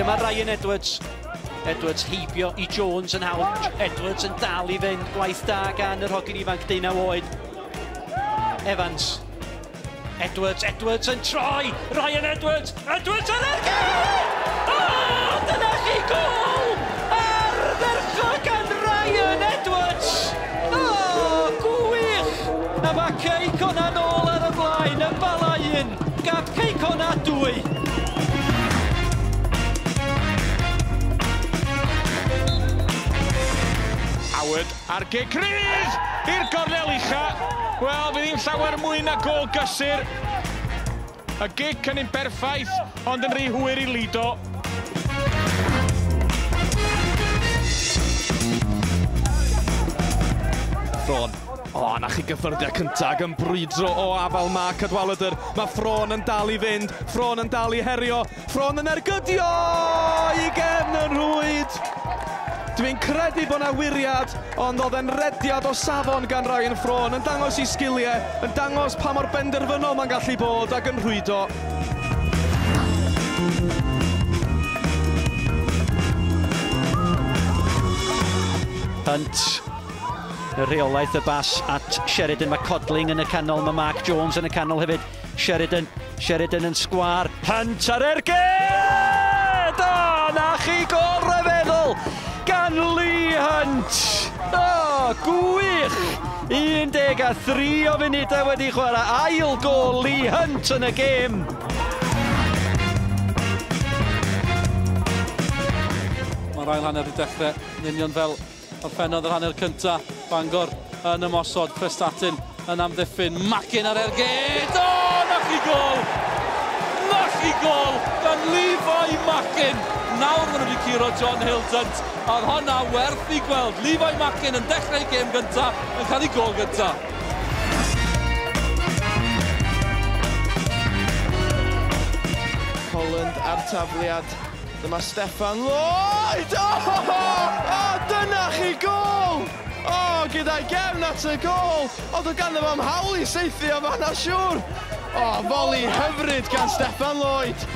Dyma Ryan Edwards. Edwards heibio i Jones yn hawdd. Edwards yn dal i fynd. Gwaith da gan yr hogyn ifanc 19 oed. Evans. Edwards yn troi. Ryan Edwards yn ergyd! Oh, dyna chi gol! Ardderchog gan Ryan Edwards! Oh, gwych! A mae Ceicona nôl ar y blaen, yn bala un, gap Ceicona 2. Howard ar gig cryf i'r gornel ucha. Wel, fydd hi'n llawer mwy na gol gysur. Y gig yn un berffaith, ond yn rhy hwyr i lido. Ffron. O, na chi gyffyrddiau cyntag yn brwydro o afal ma Cadwaladr. Mae Ffron yn dal i fynd, Ffron yn dal i herio, Ffron yn ergydio i gefn yn rhwyd. Dwi'n credu bod yna wiriad, ond oedd e'n rediad o safon gan Ryan Ffron yn dangos i sgiliau, yn dangos pa mor benderfynol mae'n gallu bod ac yn rhwydo. Hunt, y reolaeth y bas at Sheridan. Mae Codling yn y canol, mae Mark Jones yn y canol hefyd. Sheridan yn sgwar. Hunt ar ergyd! O, na chi gol rhyfeddol gan Lee Hunt. O, gwych! 13 o funudau wedi chwarae. Ail gol Lee Hunt yn y gêm. Mae'r ail hanner wedi dechrau yn union fel orffennodd yr hanner cyntaf. Bangor yn ymosod, Prestatyn yn amddiffyn, Macin ar ergyd. O, na chi gol! Na chi gol gan Levi Macin. Nawr maen nhw wedi curo John Hildant. A oedd honna werth i gweld. Levi Macin yn dechrau gêm gyntaf yn cael ei gol gyntaf. Holland ar tafliad. Dyma Steffan Lloyd! O, dyna chi gol! O, gyda'i gefn at y gol! Oedd o ganddo fo'm hawl i saethu o fan'na siŵr! O, foli hyfryd gan Steffan Lloyd!